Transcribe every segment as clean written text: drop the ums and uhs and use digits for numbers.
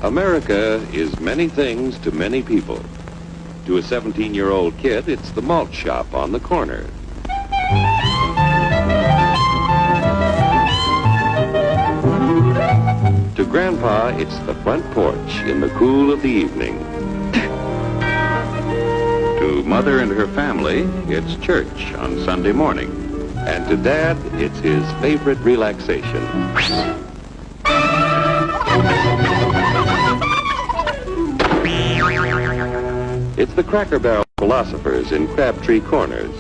America is many things to many people. To a 17-year-old kid, it's the malt shop on the corner. To Grandpa, it's the front porch in the cool of the evening. To Mother and her family, it's church on Sunday morning. And to Dad, it's his favorite relaxation. It's the Cracker Barrel philosophers in Crabtree Corners.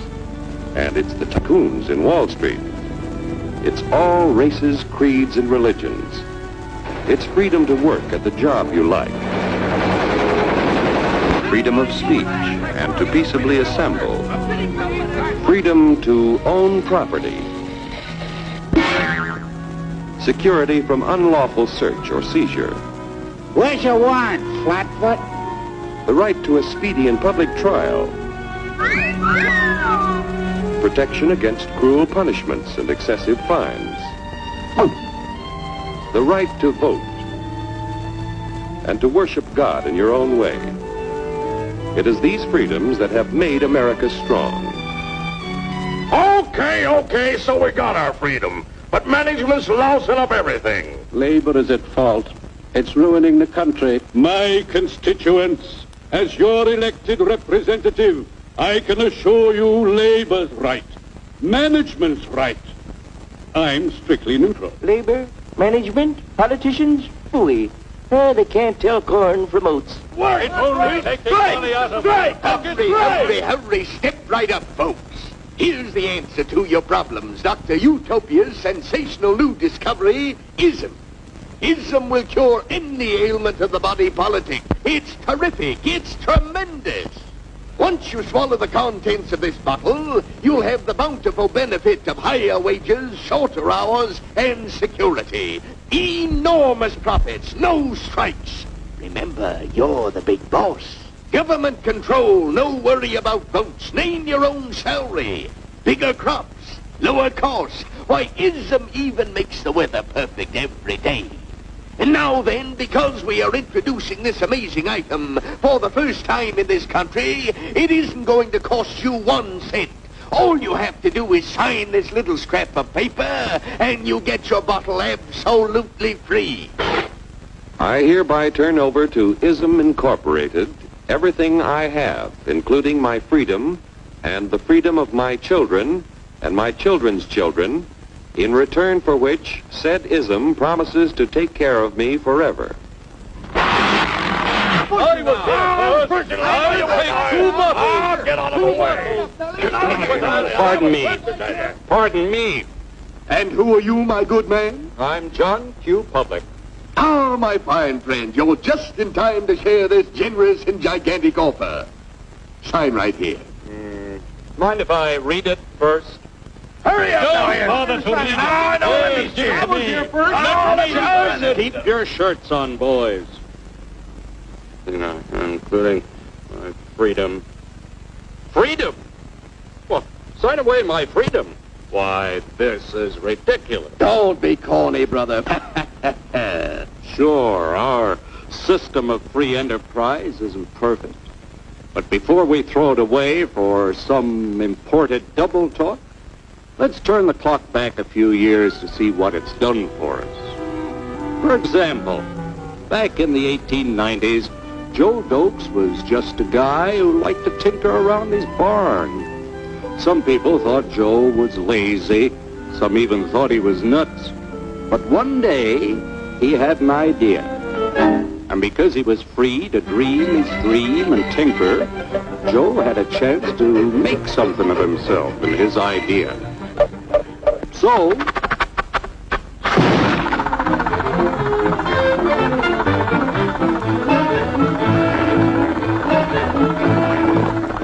And it's the tycoons in Wall Street. It's all races, creeds, and religions. It's freedom to work at the job you like. Freedom of speech and to peaceably assemble. Freedom to own property. Security from unlawful search or seizure. Where's your warrant, Flatfoot? The right to a speedy and public trial. Protection against cruel punishments and excessive fines. The right to vote. And to worship God in your own way. It is these freedoms that have made America strong. Okay, so we got our freedom. But management's lousing up everything. Labor is at fault. It's ruining the country. My constituents, as your elected representative, I can assure you Labor's right. Management's right. I'm strictly neutral. Labor, management, politicians, phooey. They can't tell corn from oats. Work! Hurry, step right up, folks. Here's the answer to your problems. Dr. Utopia's sensational new discovery, ism. Ism will cure any ailment of the body politic. It's terrific. It's tremendous. Once you swallow the contents of this bottle, you'll have the bountiful benefit of higher wages, shorter hours, and security. Enormous profits, no strikes. Remember, you're the big boss. Government control, no worry about votes. Name your own salary. Bigger crops, lower costs. Why, ism even makes the weather perfect every day. And now then, because we are introducing this amazing item for the first time in this country, it isn't going to cost you 1 cent. All you have to do is sign this little scrap of paper, and you get your bottle absolutely free. I hereby turn over to Ism Incorporated everything I have, including my freedom and the freedom of my children and my children's children, in return for which said ism promises to take care of me forever. Get out of the way! Pardon me. And who are you, my good man? I'm John Q. Public. Ah, my fine friend, you're just in time to share this generous and gigantic offer. Sign right here. Mind if I read it first? Hurry up, Keep your shirts on, boys. Including my freedom. Freedom? Well, sign away my freedom. Why, this is ridiculous. Don't be corny, brother. Sure, our system of free enterprise isn't perfect. But before we throw it away for some imported double talk, let's turn the clock back a few years to see what it's done for us. For example, back in the 1890s, Joe Dokes was just a guy who liked to tinker around his barn. Some people thought Joe was lazy. Some even thought he was nuts. But one day, he had an idea. And because he was free to dream his dream and tinker, Joe had a chance to make something of himself and his idea. So,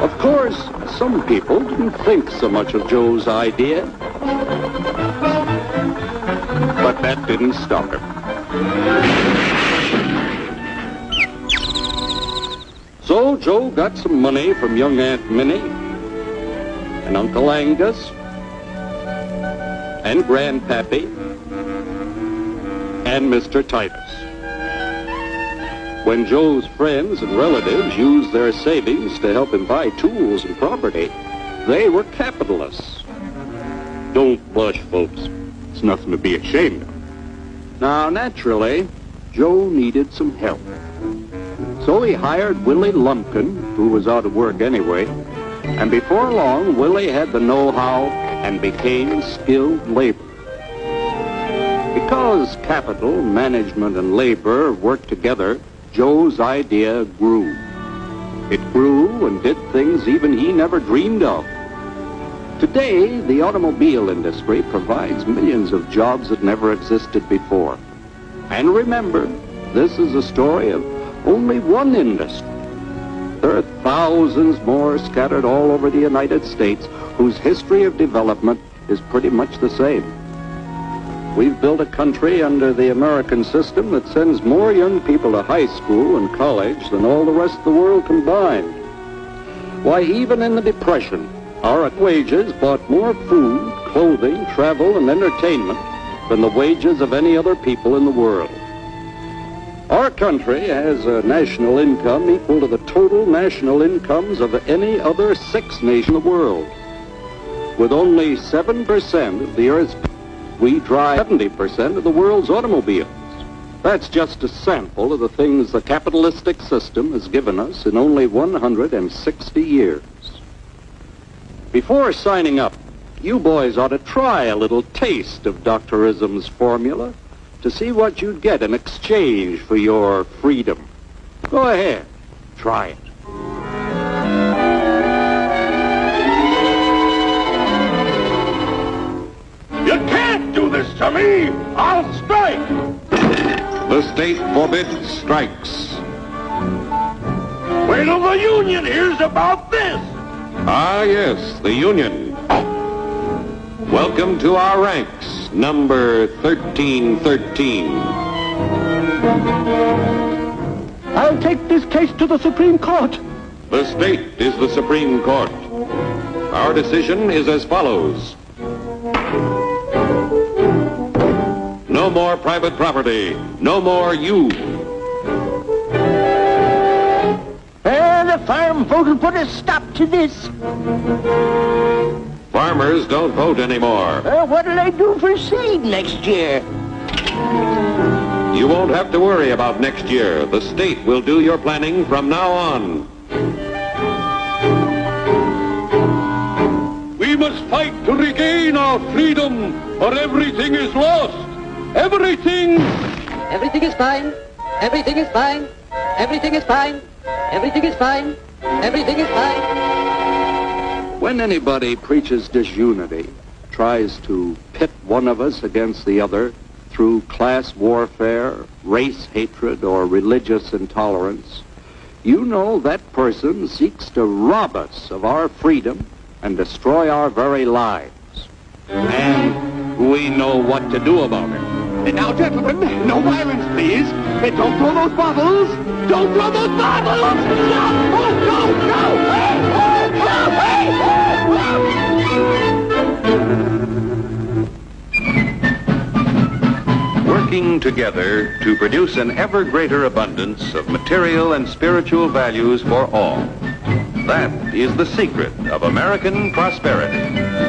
of course, some people didn't think so much of Joe's idea. But that didn't stop him. So Joe got some money from young Aunt Minnie and Uncle Angus and Grandpappy and Mr. Titus. When Joe's friends and relatives used their savings to help him buy tools and property, they were capitalists. Don't blush, folks. It's nothing to be ashamed of. Now, naturally, Joe needed some help. So he hired Willie Lumpkin, who was out of work anyway, and before long, Willie had the know-how and became skilled labor. Because capital, management, and labor worked together, Joe's idea grew. It grew and did things even he never dreamed of. Today, the automobile industry provides millions of jobs that never existed before. And remember, this is a story of only one industry. There are thousands more scattered all over the United States whose history of development is pretty much the same. We've built a country under the American system that sends more young people to high school and college than all the rest of the world combined. Why, even in the Depression, our wages bought more food, clothing, travel, and entertainment than the wages of any other people in the world. Our country has a national income equal to the total national incomes of any other 6 nations in the world. With only 7% of the Earth's people, we drive 70% of the world's automobiles. That's just a sample of the things the capitalistic system has given us in only 160 years. Before signing up, you boys ought to try a little taste of Dr. Ism's formula to see what you'd get in exchange for your freedom. Go ahead, try it. You can't do this to me! I'll strike! The state forbids strikes. Wait till the union hears about this! Ah, yes, the Union. Welcome to our ranks, number 1313. I'll take this case to the Supreme Court. The state is the Supreme Court. Our decision is as follows. No more private property. No more you. The farm vote put a stop to this. Farmers don't vote anymore. What'll they do for seed next year? You won't have to worry about next year. The state will do your planning from now on. We must fight to regain our freedom, or everything is lost. Everything! Everything is fine. Everything is fine. Everything is fine. Everything is fine. Everything is fine. When anybody preaches disunity, tries to pit one of us against the other through class warfare, race hatred, or religious intolerance, you know that person seeks to rob us of our freedom and destroy our very lives. And we know what to do about it. And now, gentlemen, no violence, please. And don't throw those bottles. Don't throw those bottles. No! Oh, no, no! Hey! Oh, hey! Working together to produce an ever greater abundance of material and spiritual values for all. That is the secret of American prosperity.